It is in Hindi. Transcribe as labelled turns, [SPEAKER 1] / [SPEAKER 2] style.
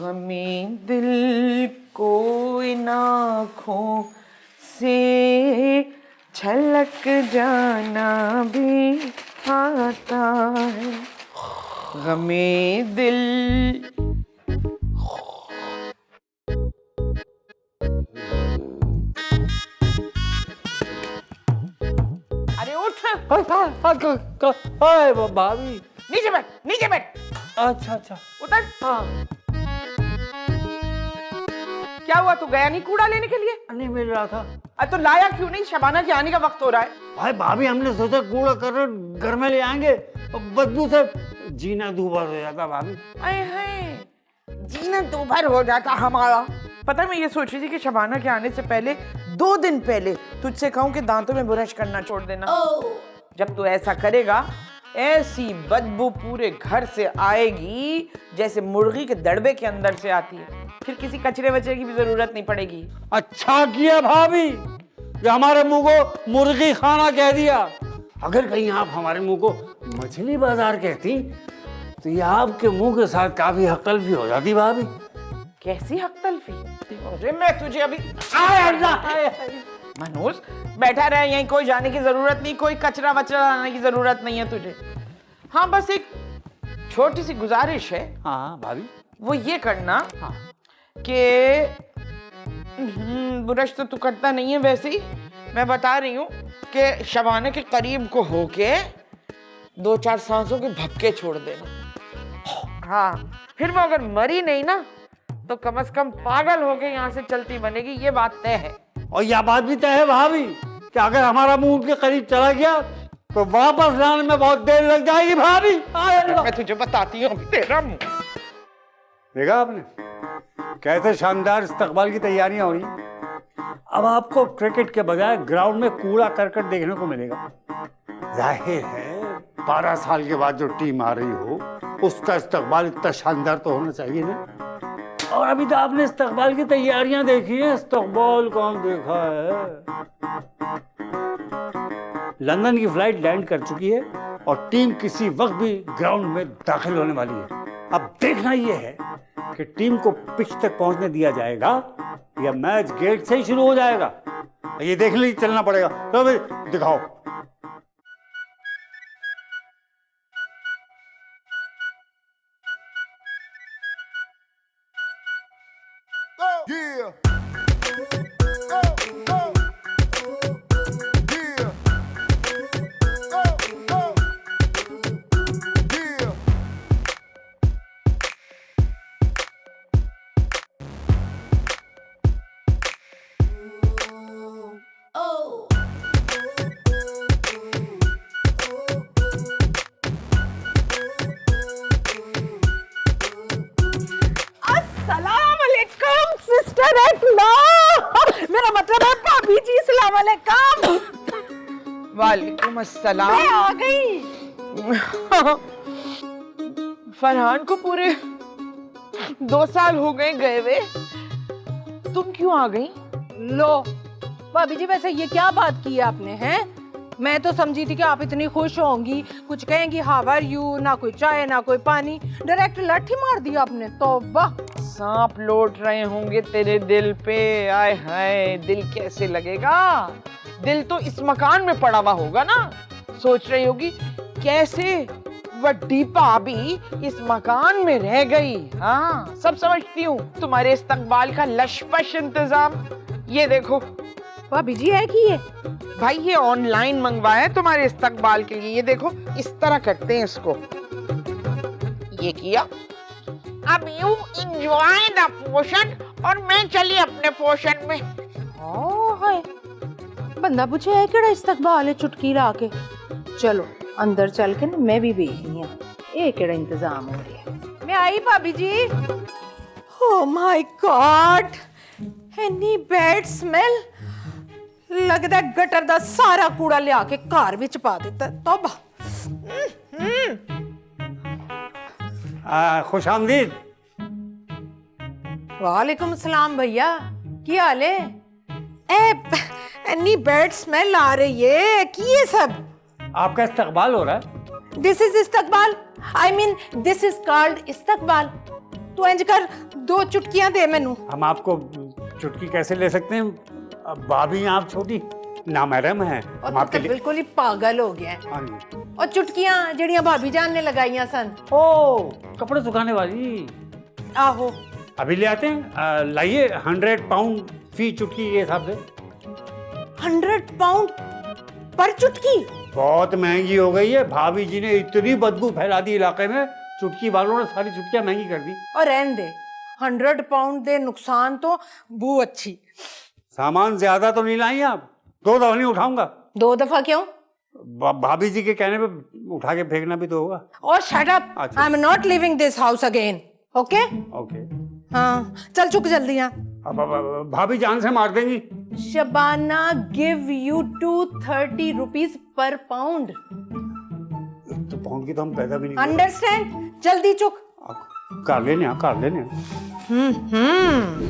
[SPEAKER 1] गमे दिल को इन आँखों से छलक जाना भी आता है। गमे दिल अरे उठ।
[SPEAKER 2] भाभी
[SPEAKER 1] नीचे बैठ, नीचे बैठ।
[SPEAKER 2] अच्छा अच्छा
[SPEAKER 1] उतर।
[SPEAKER 2] हाँ
[SPEAKER 1] क्या हुआ, तू गया नहीं कूड़ा लेने के लिए?
[SPEAKER 2] नहीं मिल रहा था।
[SPEAKER 1] अरे तो लाया क्यों नहीं? शबाना के आने का वक्त हो रहा है।
[SPEAKER 2] भाई भाभी हमने सोचा कूड़ा कर घर में ले आएंगे, बदबू से जीना दूभर हो जाता भाभी।
[SPEAKER 1] अरे हाय, जीना दोबार हो जाता हमारा। पता है मैं ये सोच रही थी कि शबाना के आने से पहले 2 दिन पहले तुझसे कहूँ कि दांतों में ब्रश करना छोड़ देना। जब तू ऐसा करेगा ऐसी बदबू पूरे घर से आएगी जैसे मुर्गी के दड़बे के अंदर से आती है। फिर किसी कचरे वचरे की भी जरूरत नहीं पड़ेगी।
[SPEAKER 2] अच्छा किया भाभी कि हमारे मुंह को मुर्गी खाना कह दिया। अगर कहीं आप हमारे मुंह को मछली बाजार कहती तो ये आपके मुंह के साथ काफी हकल भी हो जाती भाभी।
[SPEAKER 1] कैसी हकतलफी? अरे मैं तुझे अभी मनोज बैठा रहे यहीं, कोई जाने की जरूरत नहीं, कोई कचरा वचरा लाने की जरूरत नहीं है तुझे। हाँ बस एक छोटी सी गुजारिश है।
[SPEAKER 2] हाँ भाभी।
[SPEAKER 1] वो ये करना
[SPEAKER 2] हाँ।
[SPEAKER 1] कि ब्रश तो तू करता नहीं है, वैसे ही मैं बता रही हूँ कि शबाना के करीब को होके 2-4 सांसों के भपके छोड़ देना। हाँ फिर वो अगर मरी नहीं ना तो कम से कम पागल होके यहाँ से चलती बनेगी, ये बात तय है।
[SPEAKER 2] और यह बात भी तय है भाभी कि अगर हमारा मुंह उनके करीब चला गया तो वापस लाने में बहुत देर लग जाएगी भाभी।
[SPEAKER 1] मैं तुझे बताती हूँ तेरा मुंह।
[SPEAKER 2] देखा आपने कैसे शानदार इस्तकबाल की तैयारियां हो रही हैं। अब आपको क्रिकेट के बजाय ग्राउंड में कूड़ा करकट देखने को मिलेगा। जाहिर है 12 साल के बाद जो टीम आ रही हो उसका इस्तकबाल इतना शानदार तो होना चाहिए ना। और अभी तो आपने इस्तकबाल की तैयारियां देखी है, इस्तकबाल कौन देखा है। लंदन की फ्लाइट लैंड कर चुकी है और टीम किसी वक्त भी ग्राउंड में दाखिल होने वाली है। अब देखना यह है कि टीम को पिच तक पहुंचने दिया जाएगा या मैच गेट से ही शुरू हो जाएगा, ये देखने लिए चलना पड़ेगा। तो भाई दिखाओ।
[SPEAKER 3] Yeah.
[SPEAKER 4] मेरा मतलब है भाभी जी, सलाम अलैकुम।
[SPEAKER 1] वालेकुम अस्सलाम।
[SPEAKER 4] मैं आ गई।
[SPEAKER 1] फरहान को पूरे 2 साल हो गए गए हुए, तुम क्यों आ गई?
[SPEAKER 4] लो भाभी जी, वैसे ये क्या बात की है आपने? हैं मैं तो समझी थी कि आप इतनी खुश होंगी, कुछ कहेंगी हाउ आर यू, ना कोई चाय ना कोई पानी, डायरेक्ट लाठी मार दी आपने। तौबा।
[SPEAKER 1] सांप लौट रहे होंगे तेरे दिल पे। आय हाय, दिल कैसे लगेगा? दिल तो इस मकान में पड़ा हुआ होगा ना। सोच रही होगी कैसे वड्डी भाभी इस मकान में रह गई। हाँ सब समझती हूँ। तुम्हारे इस्तकबाल का लशपश इंतजाम ये देखो।
[SPEAKER 4] भाभी जी है कि ये
[SPEAKER 1] भाई ये ऑनलाइन मंगवाया है तुम्हारे इस्तकबाल के लिए। ये देखो इस तरह करते हैं इसको। ये किया, अब यू एंजॉय द पोर्शन और मैं चली अपने पोर्शन में।
[SPEAKER 4] हाय बंदा पूछे है केड़ा इस्तकबाल है चुटकी ला के। चलो अंदर चल के मैं भी देखनी है ये केड़ा इंतजाम हो रहा है। मैं आई भाभी जी। Oh my god, any bad smell. लगदा गटर दा सारा कूड़ा लिया के घर विच पा दिता। तौबा।
[SPEAKER 2] खुश आमदीद।
[SPEAKER 4] वालेकुम सलाम भैया, की हाल है? एनी बैड स्मेल आ रही है की ये सब?
[SPEAKER 2] आपका इस्तकबाल हो रहा है।
[SPEAKER 4] दिस इज इस्तकबाल, I mean this is called इस्तकबाल। तू इंज कर, 2 चुटकियां दे मैनू।
[SPEAKER 2] हम आपको चुटकी कैसे ले सकते हैं? अब भाभी हैं आप छोटी, ना मैडम है हम
[SPEAKER 4] और
[SPEAKER 2] आपके
[SPEAKER 4] तू
[SPEAKER 2] लिए।
[SPEAKER 4] बिल्कुल ही पागल हो गया है।
[SPEAKER 2] हाँ जी।
[SPEAKER 4] और चुटकियां जड़ियां भाभी जान ने लगाइयां सन।
[SPEAKER 2] ओ कपड़े सुखाने वाली,
[SPEAKER 4] आहो,
[SPEAKER 2] अभी ले आते हैं। लाइए 100 पाउंड फी चुटकी के हिसाब से।
[SPEAKER 4] 100 पाउंड पर चुटकी?
[SPEAKER 2] बहुत महंगी हो गई है, भाभी जी ने इतनी बदबू फैला दी इलाके में, चुटकी वालों ने सारी चुटकियां महंगी कर दी।
[SPEAKER 4] और रहन दे, 100 पाउंड दे नुकसान तो बू अच्छी।
[SPEAKER 2] सामान ज्यादा तो नहीं लाई आप? 2 दफा नहीं उठाऊंगा।
[SPEAKER 4] 2 दफा क्यों?
[SPEAKER 2] भाभी जी के कहने पे उठा के फेंकना भी तो होगा।
[SPEAKER 4] और शट अप,
[SPEAKER 2] अच्छा।
[SPEAKER 4] I am not living this house again. Okay?
[SPEAKER 2] Okay.
[SPEAKER 4] हाँ, चल चुक जल्दी यहाँ।
[SPEAKER 2] अब भाभी जान से मार देंगी।
[SPEAKER 4] Shabana give you 230 rupees per pound.
[SPEAKER 2] तो पाउंड की तो हम पैदा भी नहीं
[SPEAKER 4] अंडरस्टैंड? जल्दी चुक।
[SPEAKER 2] कर लेने।
[SPEAKER 4] हम्म।